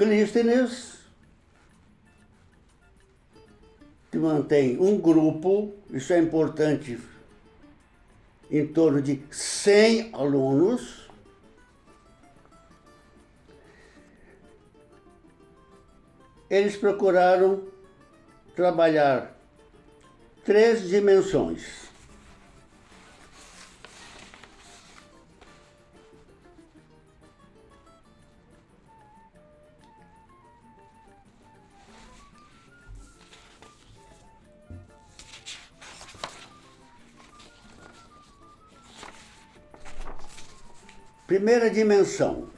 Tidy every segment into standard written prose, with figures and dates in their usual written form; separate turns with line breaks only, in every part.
Clístenes, que mantém um grupo, isso é importante, em torno de 100 alunos. Eles procuraram trabalhar 3 dimensões. Primeira dimensão: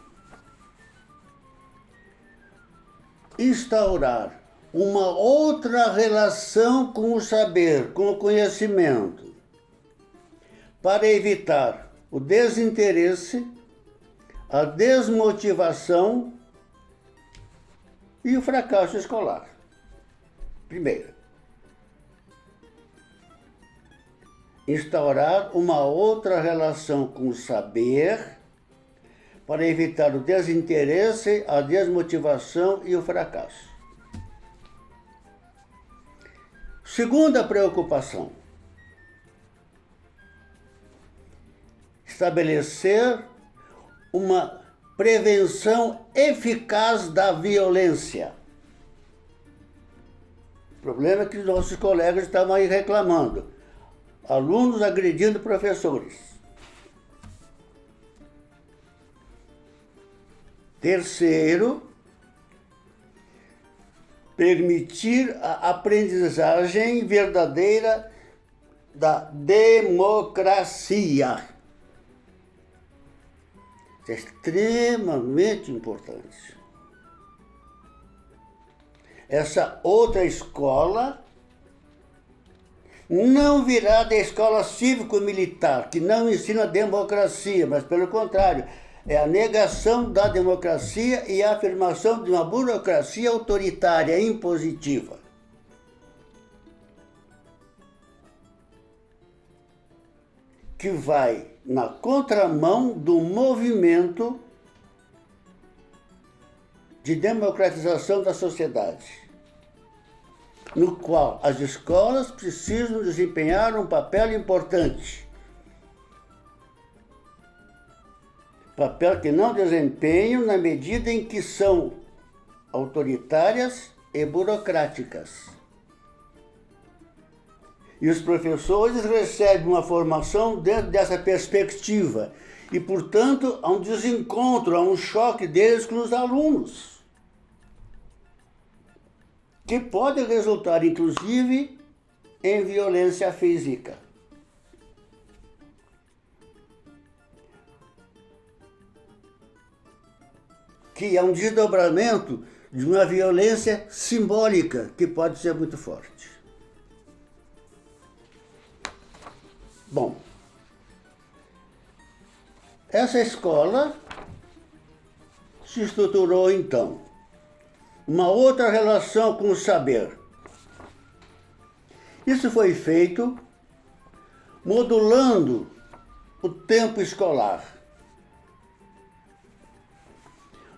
instaurar uma outra relação com o saber, com o conhecimento, para evitar o desinteresse, a desmotivação e o fracasso escolar. Primeiro, instaurar uma outra relação com o saber, para evitar o desinteresse, a desmotivação e o fracasso. Segunda preocupação: estabelecer uma prevenção eficaz da violência. O problema é que nossos colegas estavam aí reclamando. Alunos agredindo professores. Terceiro, permitir a aprendizagem verdadeira da democracia. Isso é extremamente importante. Essa outra escola não virá da escola cívico-militar, que não ensina democracia, mas pelo contrário, é a negação da democracia e a afirmação de uma burocracia autoritária, impositiva. Que vai na contramão do movimento de democratização da sociedade, no qual as escolas precisam desempenhar um papel importante. Papel que não desempenham na medida em que são autoritárias e burocráticas. E os professores recebem uma formação dentro dessa perspectiva e, portanto, há um desencontro, há um choque deles com os alunos, que pode resultar, inclusive, em violência física. Que é um desdobramento de uma violência simbólica, que pode ser muito forte. Bom, essa escola se estruturou, então, uma outra relação com o saber. Isso foi feito modulando o tempo escolar.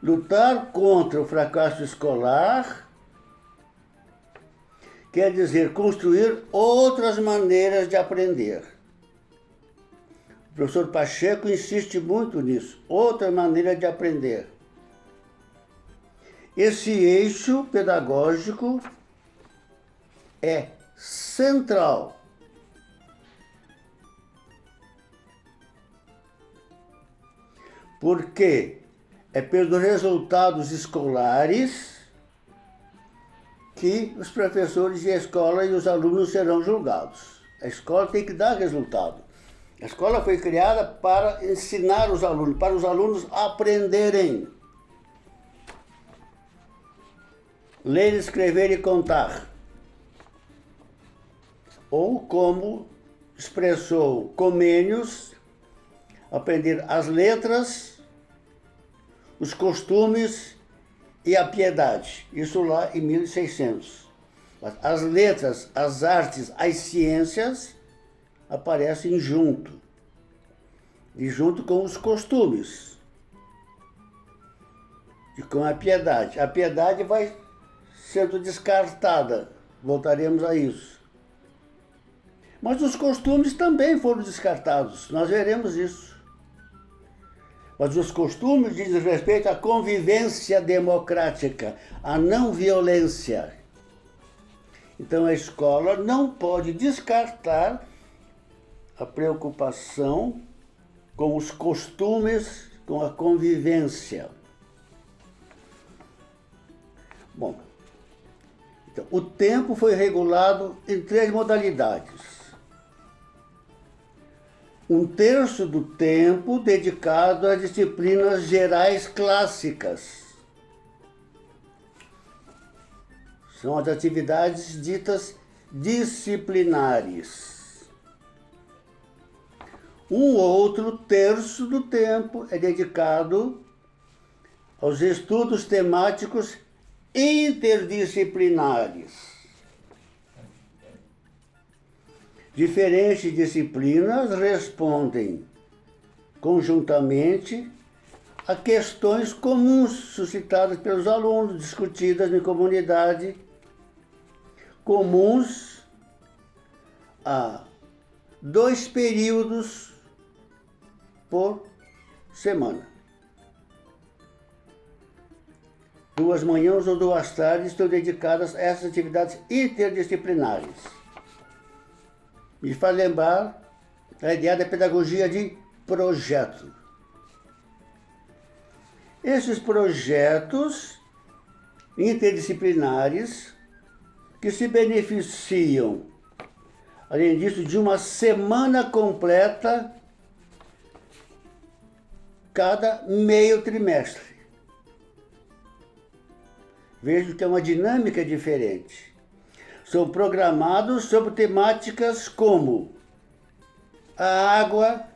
Lutar contra o fracasso escolar quer dizer construir outras maneiras de aprender. O professor Pacheco insiste muito nisso, outra maneira de aprender. Esse eixo pedagógico é central. Porque é pelos resultados escolares que os professores e a escola e os alunos serão julgados. A escola tem que dar resultado. A escola foi criada para ensinar os alunos, para os alunos aprenderem. Ler, escrever e contar. Ou, como expressou Comênios, aprender as letras, os costumes e a piedade. Isso lá em 1600. Mas as letras, as artes, as ciências aparecem junto. E junto com os costumes. com a piedade. A piedade vai sendo descartada, voltaremos a isso. Mas os costumes também foram descartados, nós veremos isso. Mas os costumes dizem respeito à convivência democrática, à não violência. Então a escola não pode descartar a preocupação com os costumes, com a convivência. Bom, então, o tempo foi regulado em 3 modalidades. 1/3 do tempo dedicado às disciplinas gerais clássicas. São as atividades ditas disciplinares. 1/3 do tempo é dedicado aos estudos temáticos interdisciplinares. Diferentes disciplinas respondem conjuntamente a questões comuns suscitadas pelos alunos, discutidas em comunidade, comuns a 2 períodos por semana. 2 manhãs ou 2 tardes estão dedicadas a essas atividades interdisciplinares. Me faz lembrar a ideia da pedagogia de projeto. Esses projetos interdisciplinares que se beneficiam, além disso, de uma semana completa cada meio trimestre. Vejo que é uma dinâmica diferente. São programados sobre temáticas como a água,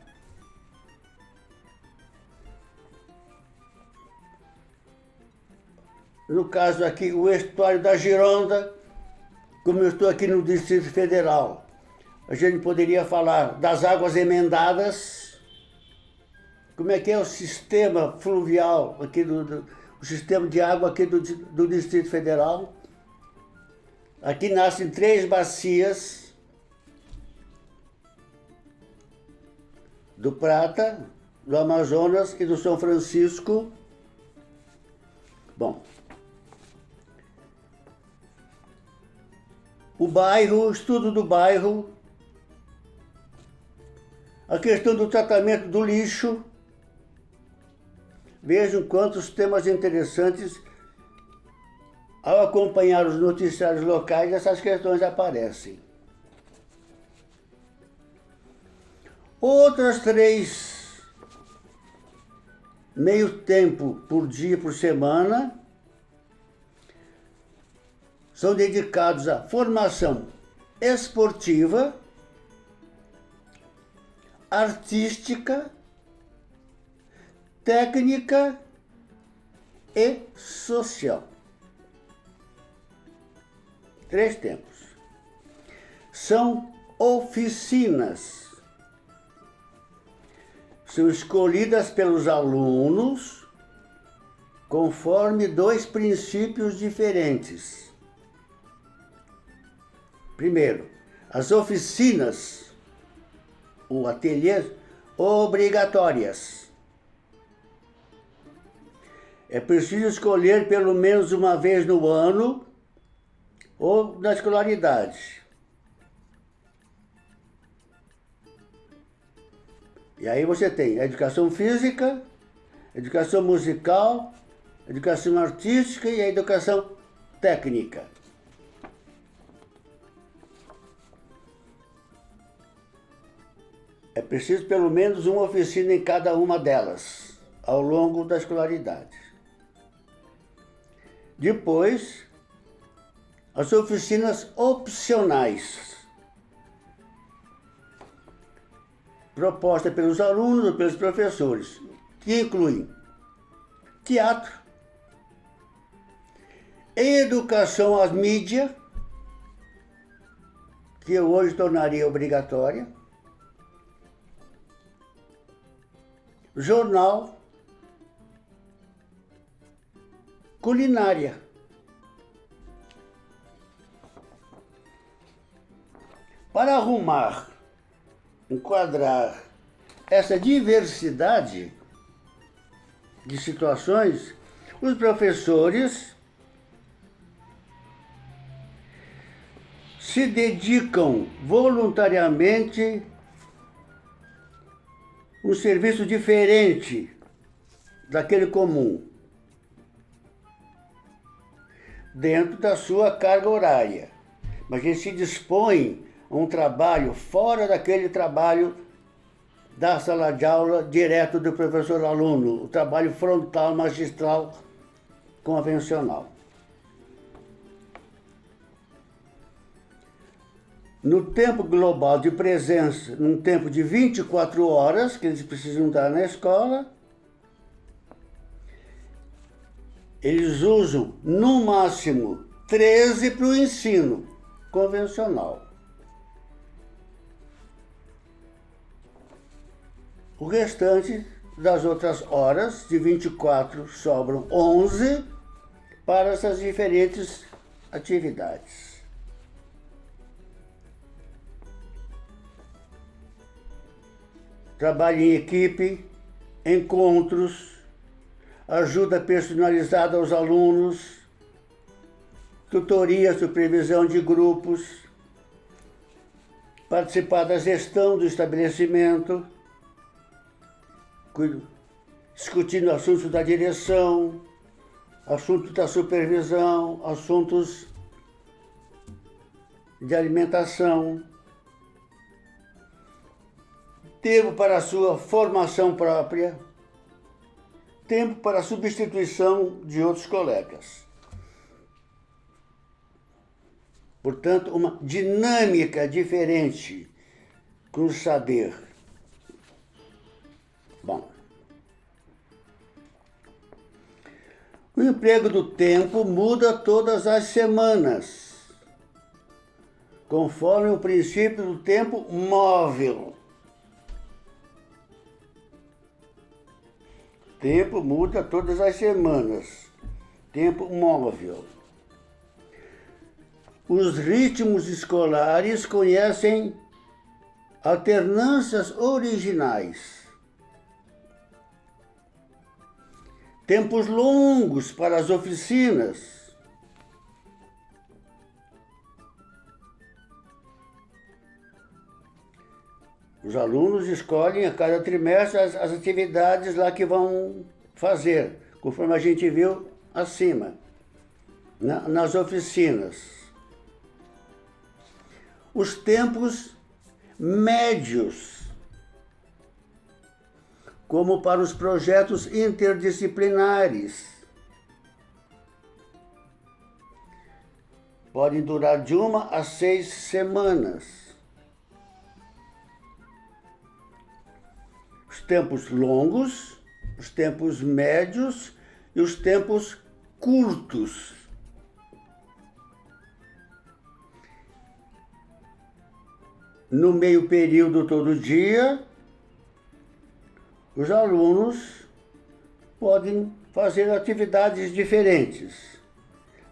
no caso aqui o estuário da Gironda, como eu estou aqui no Distrito Federal. A gente poderia falar das águas emendadas, como é que é o sistema fluvial aqui o sistema de água aqui do Distrito Federal. Aqui nascem 3 bacias do Prata, do Amazonas e do São Francisco. Bom, o bairro, o estudo do bairro, a questão do tratamento do lixo. Vejam quantos temas interessantes. Ao acompanhar os noticiários locais, essas questões aparecem. Outras 3 meio tempo por dia, por semana, são dedicados à formação esportiva, artística, técnica e social. 3 tempos. São oficinas. São escolhidas pelos alunos conforme 2 princípios diferentes. Primeiro, as oficinas, ou ateliês, obrigatórias. É preciso escolher pelo menos uma vez no ano ou na escolaridade. E aí você tem a educação física, a educação musical, a educação artística e a educação técnica. É preciso pelo menos uma oficina em cada uma delas, ao longo da escolaridade. Depois, as oficinas opcionais, propostas pelos alunos ou pelos professores, que incluem teatro, educação às mídias, que eu hoje tornaria obrigatória, jornal, culinária. Para arrumar, enquadrar essa diversidade de situações, os professores se dedicam voluntariamente a um serviço diferente daquele comum, dentro da sua carga horária. Mas eles se dispõem a um trabalho fora daquele trabalho da sala de aula direto do professor-aluno, o trabalho frontal, magistral, convencional. No tempo global de presença, num tempo de 24 horas, que eles precisam estar na escola, eles usam, no máximo, 13 para o ensino convencional. O restante das outras horas, de 24, sobram 11 para essas diferentes atividades. Trabalho em equipe, encontros, ajuda personalizada aos alunos, tutoria, supervisão de grupos, participar da gestão do estabelecimento, discutindo assuntos da direção, assuntos da supervisão, assuntos de alimentação. Tempo para a sua formação própria, tempo para a substituição de outros colegas. Portanto, uma dinâmica diferente com o saber. Bom, o emprego do tempo muda todas as semanas, conforme o princípio do tempo móvel. Tempo muda todas as semanas. Tempo móvel. Os ritmos escolares conhecem alternâncias originais. Tempos longos para as oficinas. Os alunos escolhem a cada trimestre as atividades lá que vão fazer, conforme a gente viu acima, nas oficinas. Os tempos médios, como para os projetos interdisciplinares, podem durar de 1 a 6 semanas. Os tempos longos, os tempos médios e os tempos curtos. No meio período todo dia, os alunos podem fazer atividades diferentes.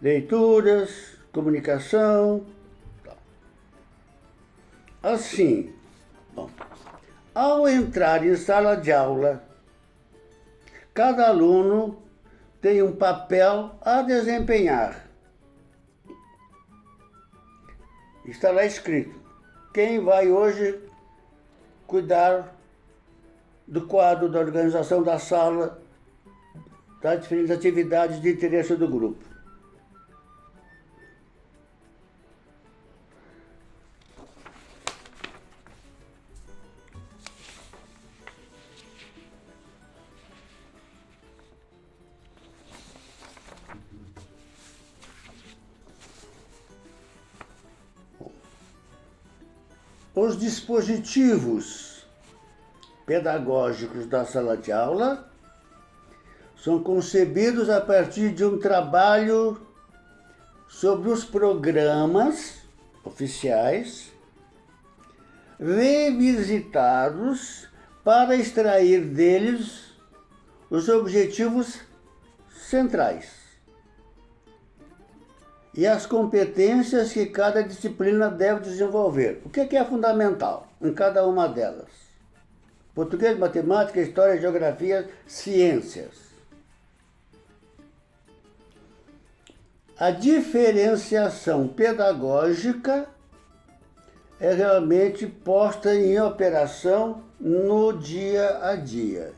Leituras, comunicação. Assim, bom, ao entrar em sala de aula, cada aluno tem um papel a desempenhar. Está lá escrito: quem vai hoje cuidar do quadro da organização da sala, das diferentes atividades de interesse do grupo. Os dispositivos pedagógicos da sala de aula são concebidos a partir de um trabalho sobre os programas oficiais, revisitados para extrair deles os objetivos centrais. e as competências que cada disciplina deve desenvolver. O que é fundamental em cada uma delas? Português, matemática, história, geografia, ciências. A diferenciação pedagógica é realmente posta em operação no dia a dia.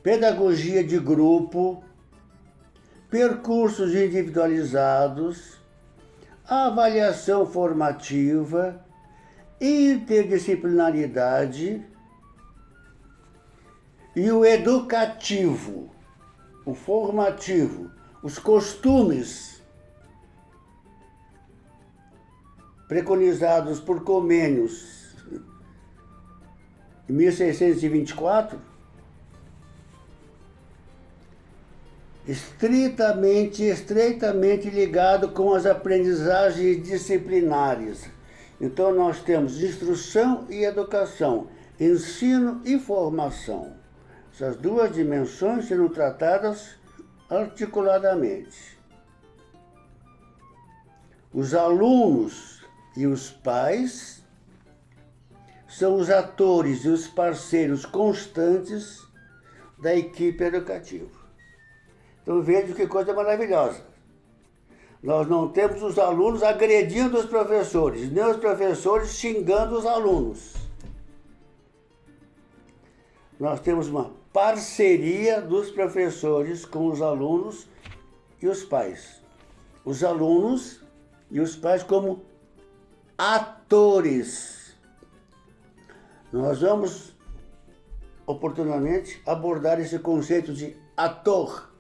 Pedagogia de grupo, percursos individualizados, avaliação formativa, interdisciplinaridade e o educativo, o formativo, os costumes preconizados por Comênios em 1624, estreitamente ligado com as aprendizagens disciplinares. Então nós temos instrução e educação, ensino e formação. Essas duas dimensões sendo tratadas articuladamente. Os alunos e os pais são os atores e os parceiros constantes da equipe educativa. Então veja que coisa maravilhosa. Nós não temos os alunos agredindo os professores, nem os professores xingando os alunos. Nós temos uma parceria dos professores com os alunos e os pais. Os alunos e os pais como atores. Nós vamos, oportunamente, abordar esse conceito de ator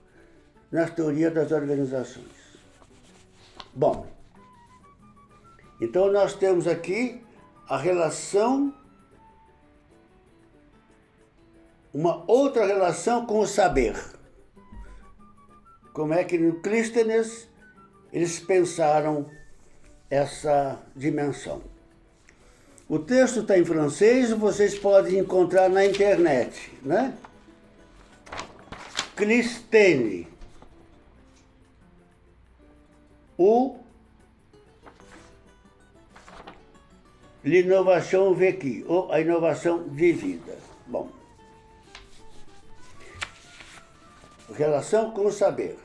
na teoria das organizações. Bom, então nós temos aqui a relação, uma outra relação com o saber. Como é que no Clístenes eles pensaram essa dimensão. O texto está em francês, vocês podem encontrar na internet, né? Clístenes. L'innovation vécue, ou a inovação vivida. Bom, relação com o saber.